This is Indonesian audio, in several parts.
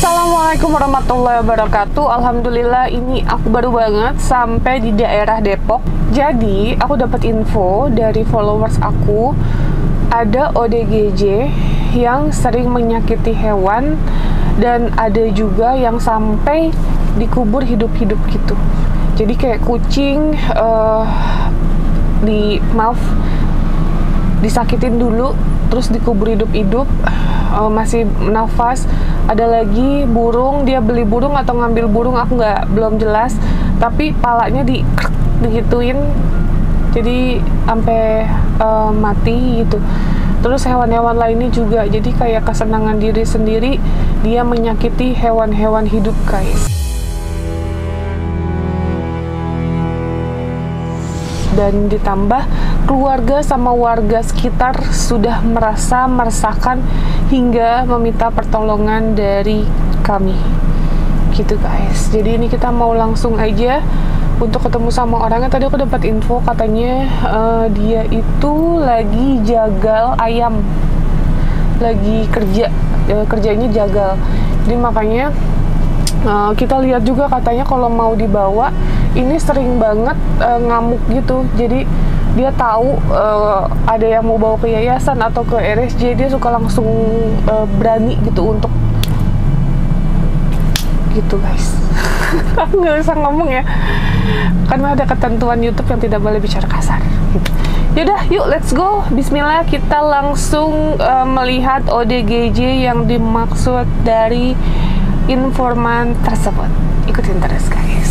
Assalamualaikum warahmatullahi wabarakatuh. Alhamdulillah ini aku baru banget sampai di daerah Depok. Jadi aku dapat info dari followers aku, ada ODGJ yang sering menyakiti hewan dan ada juga yang sampai dikubur hidup-hidup gitu. Jadi kayak kucing disakitin dulu terus dikubur hidup-hidup, masih nafas. Ada lagi burung, dia beli burung atau ngambil burung, aku belum jelas, tapi palanya digituin jadi sampai mati gitu. Terus hewan-hewan lainnya juga, jadi kayak kesenangan diri sendiri, dia menyakiti hewan-hewan hidup guys. Dan ditambah keluarga sama warga sekitar sudah meresahkan hingga meminta pertolongan dari kami gitu guys. Jadi ini kita mau langsung aja untuk ketemu sama orangnya. Tadi aku dapat info katanya dia itu lagi jagal ayam, lagi kerjanya jagal. Jadi makanya kita lihat juga katanya kalau mau dibawa ini sering banget ngamuk gitu. Jadi dia tahu ada yang mau bawa ke yayasan atau ke RSJ, dia suka langsung berani gitu untuk gitu guys. Aku nggak bisa ngomong ya, karena ada ketentuan YouTube yang tidak boleh bicara kasar gitu. Yaudah yuk let's go, bismillah, kita langsung melihat ODGJ yang dimaksud dari informan tersebut. Ikutin terus guys.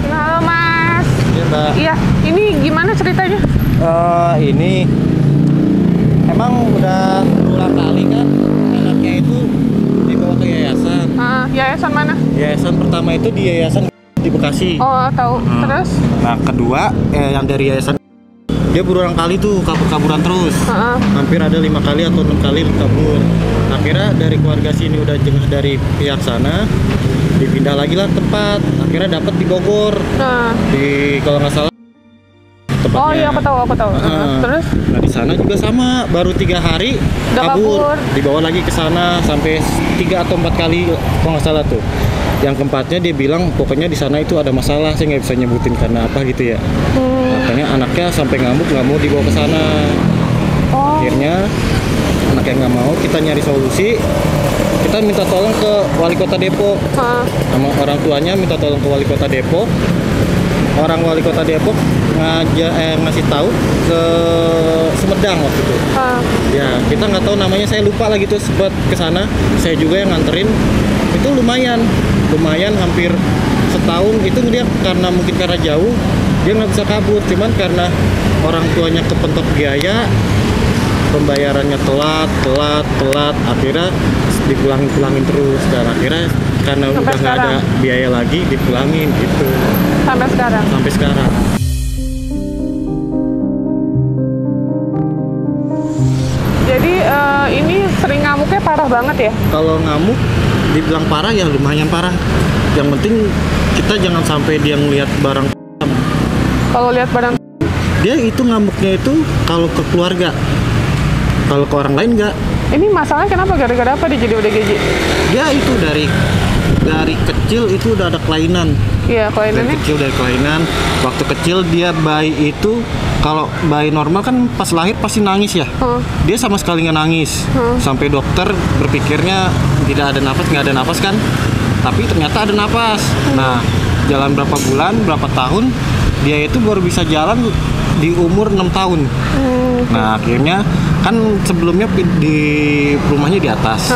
Halo mas. Iya mbak. Iya, ini gimana ceritanya? Ini emang udah berulang kali kan anaknya itu dibawa ke yayasan. Yayasan mana? Yayasan pertama itu di yayasan di Bekasi. Oh tahu. Terus? Nah kedua yang dari yayasan dia berulang kali tuh kabur-kaburan terus. Hampir ada 5 kali atau 6 kali kabur. Akhirnya dari keluarga sini udah jengah dari pihak sana, dipindah lagi lah tempat. Akhirnya dapat di Bogor. Di kalau nggak salah tempatnya. Oh iya aku tahu. Terus? Nah di sana juga sama, baru 3 hari kabur. Dibawa lagi ke sana sampai 3 atau 4 kali kalau nggak salah tuh. Yang keempatnya dia bilang pokoknya di sana itu ada masalah, saya nggak bisa nyebutin karena apa gitu ya. Makanya anaknya sampai ngamuk nggak mau dibawa ke sana. Akhirnya anaknya nggak mau, kita nyari solusi. Kita minta tolong ke wali kota Depok. Sama orang tuanya minta tolong ke wali kota Depok. Orang wali kota Depok ngasih tahu ke Sumedang waktu itu. Ya kita nggak tahu namanya, saya lupa lagi tuh, sempat ke sana. Saya juga yang nganterin. Itu lumayan hampir setahun itu dia, karena mungkin karena jauh dia nggak bisa kabur, cuman karena orang tuanya kepentok biaya, pembayarannya telat, akhirnya dipulangin terus, dan akhirnya karena sampai udah nggak ada biaya lagi dipulangin gitu sampai sekarang. Jadi ini sering ngamuknya parah banget ya? Kalau ngamuk dibilang parah ya lumayan parah. Yang penting kita jangan sampai dia ngelihat barang. Kalau lihat barang, dia itu ngamuknya itu kalau ke keluarga, kalau ke orang lain enggak. Ini masalahnya kenapa? Gara-gara apa dia jadi ODGJ? Dia itu dari kecil itu udah ada kelainan. Iya, kelainannya? Dari kelainan. Waktu kecil dia bayi itu, kalau bayi normal kan pas lahir pasti nangis ya. Dia sama sekali nggak nangis. Sampai dokter berpikirnya nggak ada nafas kan. Tapi ternyata ada nafas. Nah, jalan berapa bulan, berapa tahun, dia itu baru bisa jalan di umur 6 tahun. Nah, akhirnya kan sebelumnya di rumahnya di atas.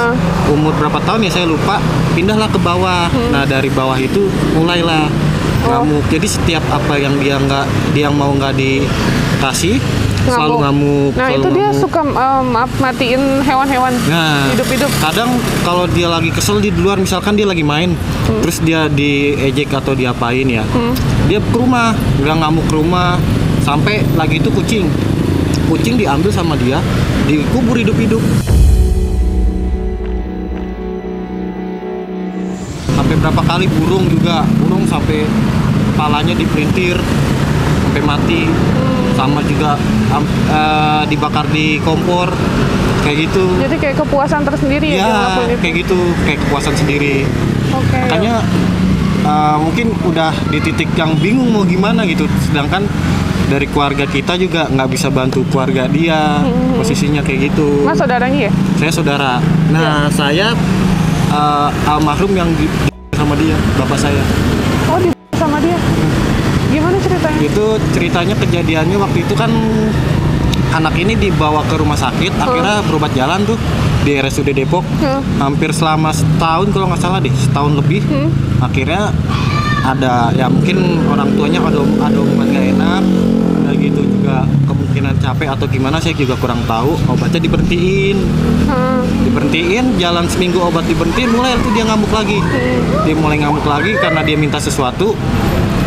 Umur berapa tahun ya saya lupa, pindahlah ke bawah. Nah, dari bawah itu mulailah ngamuk. Jadi setiap apa yang dia mau nggak dikasih, selalu ngamuk. Nah selalu itu dia ngamuk. suka matiin hewan-hewan hidup-hidup. Kadang kalau dia lagi kesel di luar, misalkan dia lagi main, terus dia diejek atau diapain ya, dia ke rumah, nggak ngamuk ke rumah. Sampai lagi itu kucing diambil sama dia, dikubur hidup-hidup. Sampai berapa kali burung sampai kepalanya dipelintir sampai mati. sama juga dibakar di kompor kayak gitu. Jadi kayak kepuasan tersendiri ya? Iya, kayak gitu, kayak kepuasan sendiri. Oke. Makanya mungkin udah di titik yang bingung mau gimana gitu. Sedangkan dari keluarga kita juga nggak bisa bantu keluarga dia, posisinya kayak gitu. Mas saudaranya ya? Saya saudara. Nah, saya almarhum yang sama dia, bapak saya. Oh, di sama dia. Gimana ceritanya? Itu ceritanya kejadiannya waktu itu kan anak ini dibawa ke rumah sakit, akhirnya berobat jalan tuh di RSUD Depok. Hampir selama setahun kalau nggak salah deh, setahun lebih. Akhirnya ada ya mungkin orang tuanya ada omongan gak enak, kayak gitu juga kemungkinan capek atau gimana saya juga kurang tahu. Obatnya diberhentiin, jalan seminggu obat diberhentiin, mulai itu dia ngamuk lagi. Dia mulai ngamuk lagi karena dia minta sesuatu.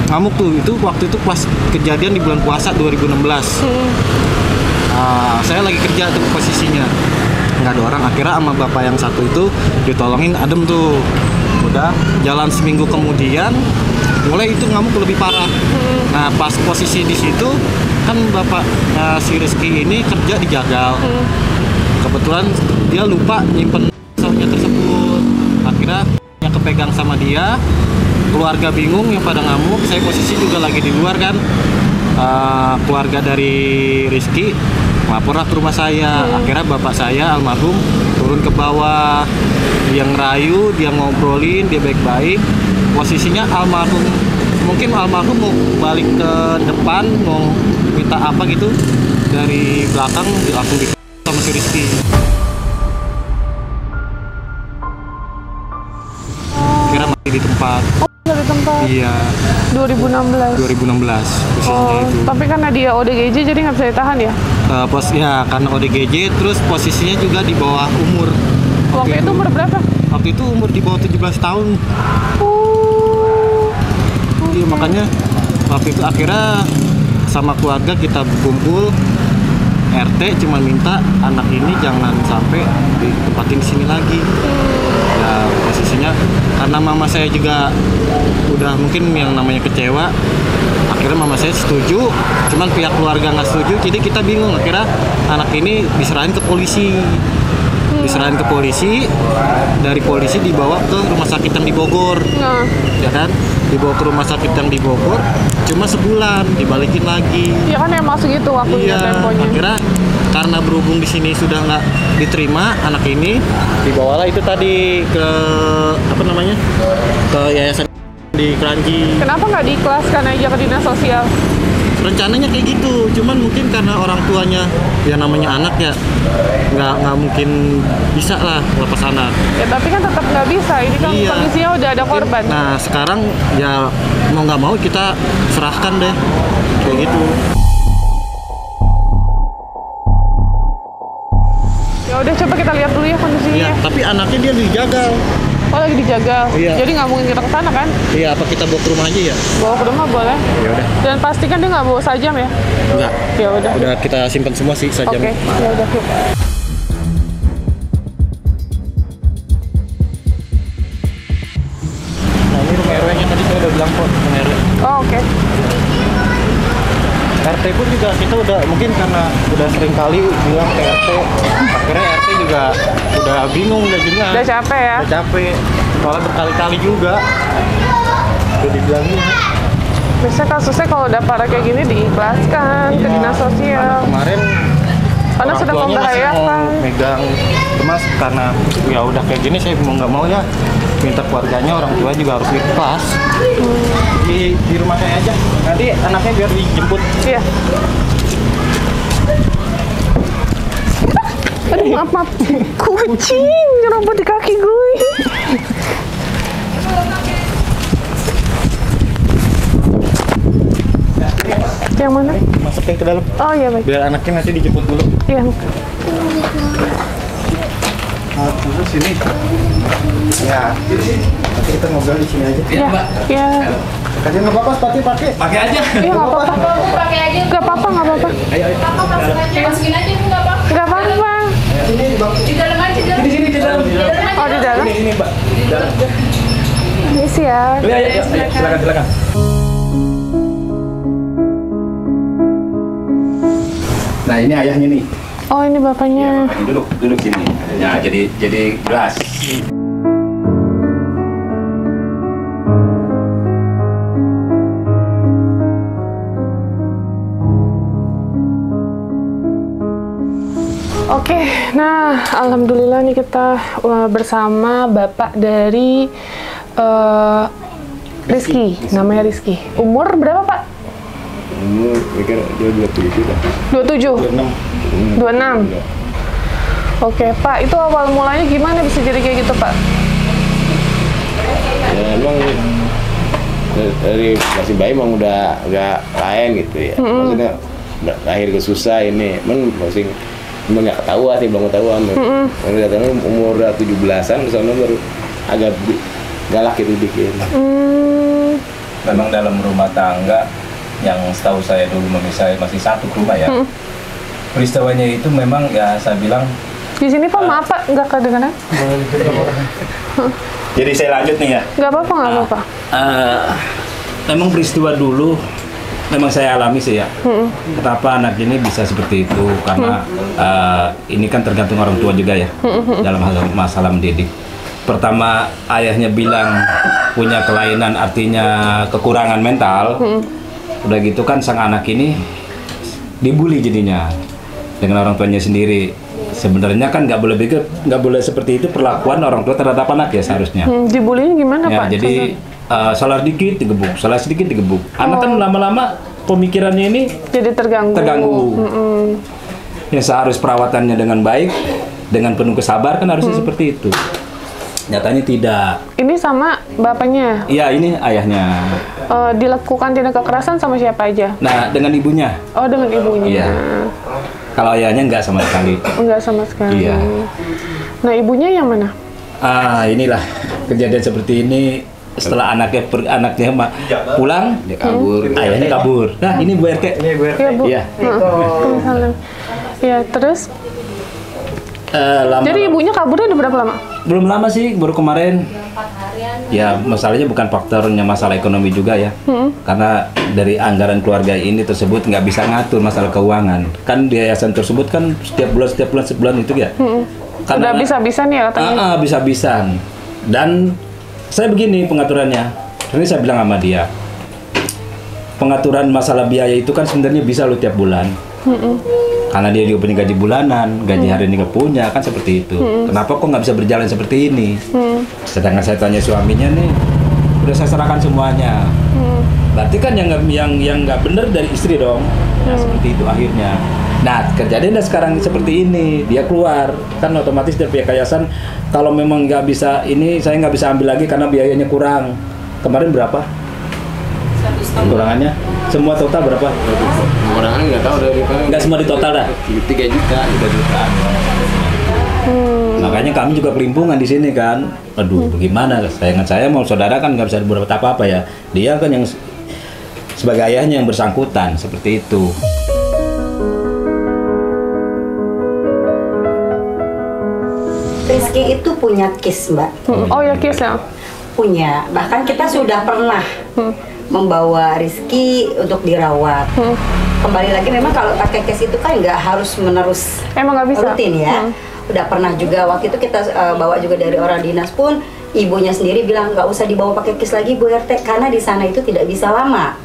Ngamuk tuh itu waktu itu pas kejadian di bulan puasa 2016. Saya lagi kerja tuh posisinya, nggak ada orang. Akhirnya sama bapak yang satu itu ditolongin, adem tuh. Udah jalan seminggu kemudian mulai itu ngamuk lebih parah. Nah pas posisi di situ kan bapak si Rizky ini kerja di Jagal. Kebetulan dia lupa nyimpen pisaunya tersebut. Akhirnya yang kepegang sama dia, keluarga bingung yang pada ngamuk. Saya posisi juga lagi di luar kan. Keluarga dari Rizky laporlah ke rumah saya. Akhirnya bapak saya almarhum turun ke bawah, dia ngerayu, dia ngobrolin, dia baik-baik. Posisinya mungkin almarhum mau balik ke depan, mau minta apa gitu, dari belakang langsung sama si Rizky. Kira mati di tempat. Di tempat. Iya. 2016 posisinya itu. Tapi karena dia ODGJ jadi nggak bisa ditahan ya? Karena ODGJ, terus posisinya juga di bawah umur. Waktu itu umur berapa? Waktu itu umur di bawah 17 tahun. Iya, makanya waktu itu akhirnya sama keluarga kita berkumpul. RT cuma minta anak ini jangan sampai ditempatin di sini lagi. Ya posisinya karena mama saya juga udah mungkin yang namanya kecewa. Akhirnya mama saya setuju, cuman pihak keluarga nggak setuju. Jadi kita bingung. Akhirnya anak ini diserahin ke polisi. Dari polisi dibawa ke rumah sakit yang di Bogor. Ya kan? Dibawa ke rumah sakit yang di Bogor cuma sebulan, dibalikin lagi. Ya kan emang segitu waktunya, temponya. Akhirnya karena berhubung di sini sudah nggak diterima, anak ini dibawalah itu tadi ke ke yayasan di Kranji. Kenapa nggak diikhlaskan aja ke dinas sosial? Rencananya kayak gitu, cuman mungkin karena orang tuanya ya namanya anak ya nggak mungkin bisa lah lepas anak. Ya tapi kan tetap nggak bisa, ini kan kondisinya udah ada korban. Nah sekarang ya mau nggak mau kita serahkan deh kayak gitu. Ya udah coba kita lihat dulu ya kondisinya. Iya, tapi anaknya dia dijaga. Oh lagi dijaga. Iya. Jadi nggak mungkin kita ke sana kan? Iya, apa kita bawa ke rumah aja ya? Bawa ke rumah boleh. Ya udah. Dan pastikan dia nggak bawa sajam ya? Enggak. Ya udah. Udah kita simpan semua sih sajam. Oke. Ya udah yuk. Nah ini rumah RW-nya tadi saya udah bilang kok rumah RW. Oh oke. RT pun juga kita udah mungkin karena udah sering kali bilang ke RT, akhirnya RT juga udah bingung, udah jengah. Udah capek ya? Udah capek, soalnya berkali-kali juga udah dibilangin. Biasanya kasusnya kalau udah parah kayak gini diikhlaskan ke dinas sosial. Kemarin Karena orang sudah tuanya masih membahayakan. mau megang emas karena ya udah kayak gini saya mau nggak mau ya minta keluarganya, orang tua juga harus ikhlas. Di rumah saya aja, nanti anaknya biar dijemput. Iya. Aduh maaf. Kucing nyerobot di kaki gue. Yang mana? Masukin ke dalam. Oh iya baik. Biar anaknya nanti dijemput dulu. Iya. Terus sini. Ya. Nanti kita ngobrol di sini aja. Iya. Iya. Kasih nggak apa-apa, sepatu pakai. Pakai aja. Iya nggak apa-apa. Pakai aja. Nggak apa-apa, nggak apa-apa. Ayo. Masukin aja nggak apa. Nggak apa-apa. Ini bang. Di dalam aja. Di sini di dalam. Oh di dalam. Ini mbak. Di dalam. Ini sih ya. Ayo, silakan. Nah ini ayahnya nih. Oh ini bapaknya. Ya, duduk sini. Ya jadi jelas. Oke, nah alhamdulillah nih kita bersama bapak dari Rizky, namanya Rizky. Umur berapa Pak? Umur kira dia 27 dah. 27? 26? Oke Pak, itu awal mulanya gimana bisa jadi kayak gitu Pak? Ya emang dari masih bayi emang udah agak lain gitu ya. Maksudnya lahir ke susah ini, masih nggak ketahuan sih, belum ketahuan. Baru datangnya umur 17-an ke sana baru agak galak gitu dikit. Memang dalam rumah tangga yang setahu saya dulu saya masih satu rumah ya. Peristiwanya itu memang ya saya bilang. Di sini Pak maaf Pak, nggak kedengeran. Jadi saya lanjut nih ya. Nggak apa-apa, nggak apa-apa. Memang peristiwa dulu memang saya alami sih ya. Kenapa anak ini bisa seperti itu? Karena ini kan tergantung orang tua juga ya dalam hal masalah mendidik. Pertama ayahnya bilang punya kelainan artinya kekurangan mental. Udah gitu kan sang anak ini dibully jadinya dengan orang tuanya sendiri. Sebenarnya kan nggak boleh seperti itu perlakuan orang tua terhadap anak ya seharusnya. Dibulinya gimana ya, Pak? Jadi salah sedikit digebuk, salah sedikit digebuk. Anak kan lama-lama pemikirannya ini jadi terganggu. Yang seharus perawatannya dengan baik, dengan penuh kesabar kan harusnya seperti itu. Nyatanya tidak. Ini sama bapaknya? Iya, ini ayahnya. Dilakukan tindak kekerasan sama siapa aja? Nah, dengan ibunya. Oh, dengan ibunya. Iya. Kalau ayahnya enggak sama sekali. Enggak sama sekali. Iya. Nah, ibunya yang mana? Inilah kejadian seperti ini. Setelah anaknya pulang, dia kabur. Ayahnya kabur. Nah, ini Bu RT. Iya, Bu. Iya. Iya, terus? Jadi ibunya kaburnya udah berapa lama? Belum lama sih, baru kemarin. Ya, masalahnya bukan faktornya masalah ekonomi juga ya. Karena dari anggaran keluarga ini tersebut nggak bisa ngatur masalah keuangan. Kan di yayasan tersebut kan setiap bulan sebulan itu ya. Karena udah bisa-bisan ya katanya? Bisa-bisan. Dan saya begini pengaturannya. Ini saya bilang sama dia. Pengaturan masalah biaya itu kan sebenarnya bisa lo tiap bulan. Karena dia juga punya gaji bulanan, gaji hari ini nggak punya, kan seperti itu. Kenapa kok nggak bisa berjalan seperti ini? Sedangkan saya tanya suaminya nih, udah saya serahkan semuanya. Berarti kan yang nggak benar dari istri dong. Nah, seperti itu akhirnya. Nah, kejadiannya sekarang seperti ini, dia keluar, kan otomatis dari pihak yayasan, kalau memang nggak bisa ini, saya nggak bisa ambil lagi karena biayanya kurang. Kemarin berapa? Kurangannya? Semua total berapa? Kurangan nggak tahu dari mana. Nggak semua di total dah? 3 juta, 3 juta. Makanya kami juga kelimpungan di sini kan. Aduh, bagaimana? Sayangan saya mau saudara kan nggak bisa berbuat apa-apa ya. Dia kan yang sebagai ayahnya yang bersangkutan seperti itu. Rizky itu punya KIS, Mbak. Oh ya, KIS ya? Punya. Bahkan kita sudah pernah membawa Rizky untuk dirawat. Kembali lagi memang kalau pakai KIS itu kan nggak harus menerus rutin ya. Udah pernah juga waktu itu kita bawa juga dari orang dinas pun ibunya sendiri bilang nggak usah dibawa pakai KIS lagi Bu RT karena di sana itu tidak bisa lama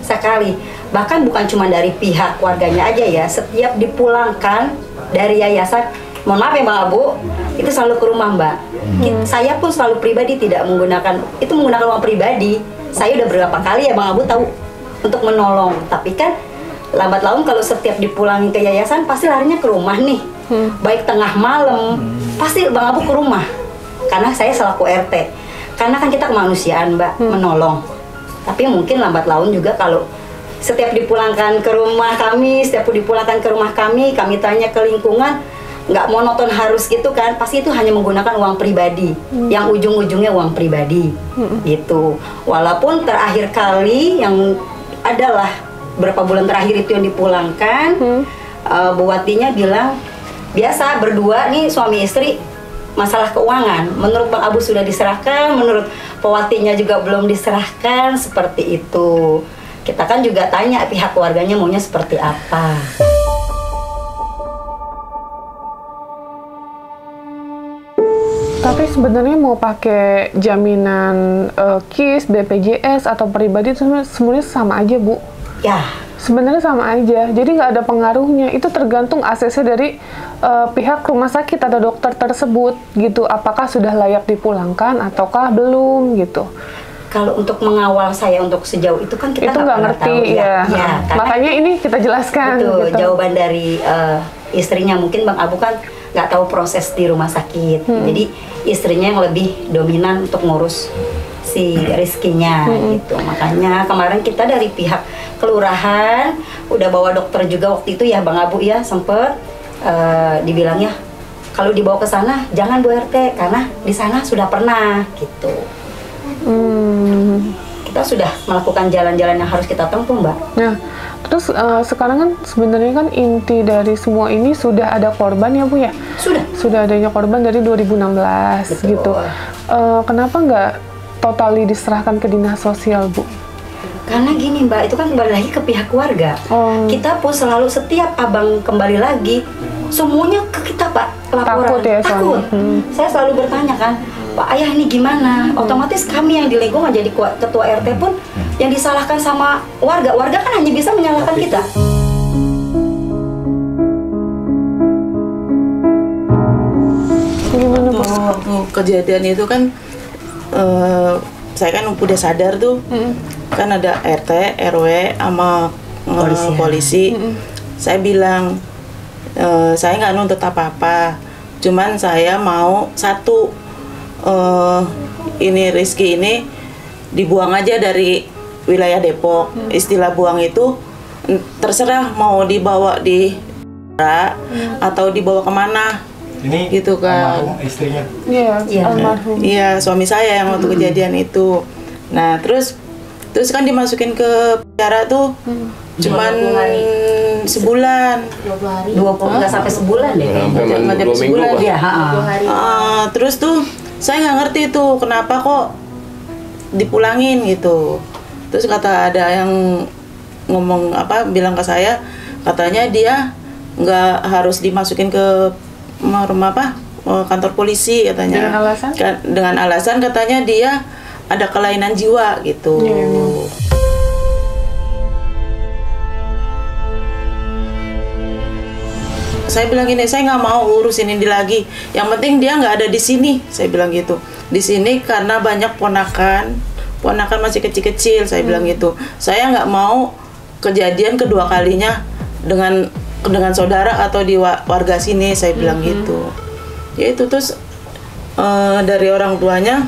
sekali. Bahkan bukan cuma dari pihak keluarganya aja ya, setiap dipulangkan dari yayasan, mohon maaf ya Mbak Abu, itu selalu ke rumah Mbak. Saya pun selalu pribadi tidak menggunakan uang pribadi. Saya udah berapa kali ya Bang Abu tahu untuk menolong, tapi kan lambat laun kalau setiap dipulangi ke yayasan pasti larinya ke rumah nih. Baik tengah malam pasti Bang Abu ke rumah. Karena saya selaku RT. Karena kan kita kemanusiaan Mbak, menolong. Tapi mungkin lambat laun juga kalau setiap dipulangkan ke rumah kami, kami tanya ke lingkungan, nggak monoton harus gitu kan, pasti itu hanya menggunakan uang pribadi, yang ujung-ujungnya uang pribadi, gitu. Walaupun terakhir kali yang adalah berapa bulan terakhir itu yang dipulangkan, Bu Watinya bilang, biasa berdua nih suami istri, masalah keuangan, menurut Bang Abu sudah diserahkan, menurut Pewatinya juga belum diserahkan, seperti itu. Kita kan juga tanya pihak keluarganya maunya seperti apa. Tapi sebenarnya mau pakai jaminan KIS, BPJS atau pribadi itu sebenarnya sama aja, Bu. Ya. Sebenarnya sama aja. Jadi nggak ada pengaruhnya. Itu tergantung ACC dari pihak rumah sakit atau dokter tersebut gitu. Apakah sudah layak dipulangkan ataukah belum gitu. Kalau untuk mengawal saya untuk sejauh itu kan kita nggak ngerti tahu, ya. Makanya ini kita jelaskan. Itu gitu. jawaban dari istrinya. Mungkin Bang Abu kan nggak tahu proses di rumah sakit. Jadi istrinya yang lebih dominan untuk ngurus si Rizkinya gitu. Makanya kemarin kita dari pihak kelurahan udah bawa dokter juga waktu itu ya Bang Abu ya, sempet dibilangnya kalau dibawa ke sana jangan Bu RT karena di sana sudah pernah gitu. Kita sudah melakukan jalan-jalan yang harus kita tempuh, Mbak. Nah, terus sekarang kan sebenarnya kan inti dari semua ini sudah ada korban ya Bu ya? Sudah adanya korban dari 2016. Betul. Gitu. Kenapa nggak totali diserahkan ke dinas sosial, Bu? Karena gini Mbak, itu kan kembali lagi ke pihak keluarga. Kita pun selalu setiap abang kembali lagi, semuanya ke kita Pak laporan. Takut ya soalnya. Saya selalu bertanya kan, Pak Ayah ini gimana? Otomatis kami yang di lingkungan jadi ketua RT pun yang disalahkan sama warga. Warga kan hanya bisa menyalahkan kita. Gimana Pak? Waktu kejadian itu kan saya kan udah sadar tuh, kan ada RT, RW, sama polisi. Saya bilang, saya nggak nuntut apa-apa, cuman saya mau satu, ini Rizky ini dibuang aja dari wilayah Depok. Istilah buang itu terserah mau dibawa di atau dibawa kemana. Ini gitu kan. almarhum istrinya. Iya, almarhum. Iya, suami saya yang waktu kejadian itu. Nah, terus kan dimasukin ke penjara tuh cuman sebulan. 20 nggak sampai sebulan deh. Nggak sampai sebulan. Ya, terus tuh saya nggak ngerti tuh kenapa kok dipulangin gitu. Terus kata ada yang ngomong bilang ke saya, katanya dia nggak harus dimasukin ke kantor polisi katanya. Dengan alasan? Dengan alasan katanya dia ada kelainan jiwa gitu. Saya bilang gini, saya nggak mau urusin ini lagi. Yang penting dia nggak ada di sini. Saya bilang gitu. Di sini karena banyak ponakan masih kecil-kecil. Saya bilang gitu. Saya nggak mau kejadian kedua kalinya dengan saudara atau di warga sini. Saya bilang gitu. Ya itu terus dari orang tuanya,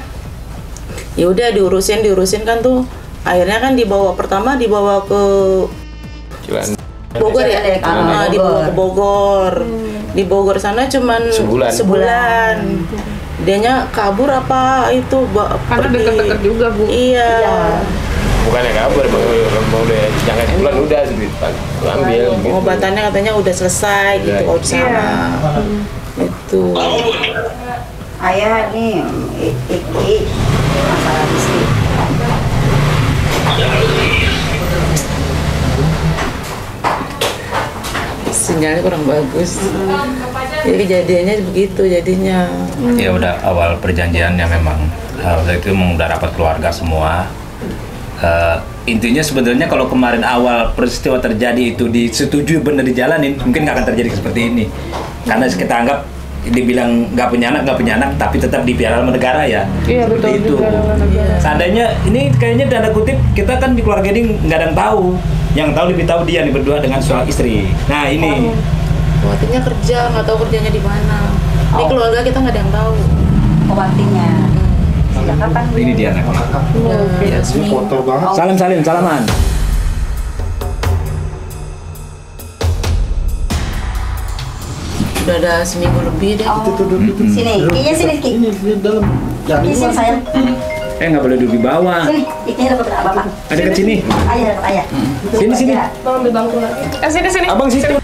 ya udah diurusin kan tuh. Akhirnya kan pertama dibawa ke Bogor ya, dibawa ke Bogor. Di Bogor sana cuman sebulan. Dianya kabur apa itu Karena deket-deket juga Bu. Iya. Bukannya kabur, mau udah jangan sebulan udah ambil. Pengobatannya katanya udah selesai gitu kalau di sana. Itu. Ayah nih, Iki masalah Rizky. Sinyalnya kurang bagus. Jadi kejadiannya begitu jadinya. Ya udah awal perjanjiannya memang waktu itu udah rapat keluarga semua. Intinya sebenarnya kalau kemarin awal peristiwa terjadi itu disetujui benar dijalanin, mungkin nggak akan terjadi seperti ini. Karena kita anggap dibilang nggak punya anak, tapi tetap dipelihara sama negara ya. Iya seperti betul. itu. Seandainya ini kayaknya tanda kutip kita kan di keluarga ini nggak ada yang tahu. Yang tahu lebih tahu dia nih berdua dengan suami istri. Nah ini. Watinya kerja, nggak tahu kerjanya di mana. Di keluarga kita nggak ada yang tahu. Watinya. Sejak kapan? Ini dia anaknya. Ya, Ini kotor banget. Salaman. Udah ada seminggu lebih deh. Sini, Kinya sini Ki. Ini di dalam. Ki sini sayang. Nggak boleh duduk di bawah. Sini, Kinya dapat Bapak. Ada ke sini. Ayah dapat ayah. Sini. Mau ambil bangku lagi. Sini. Abang situ.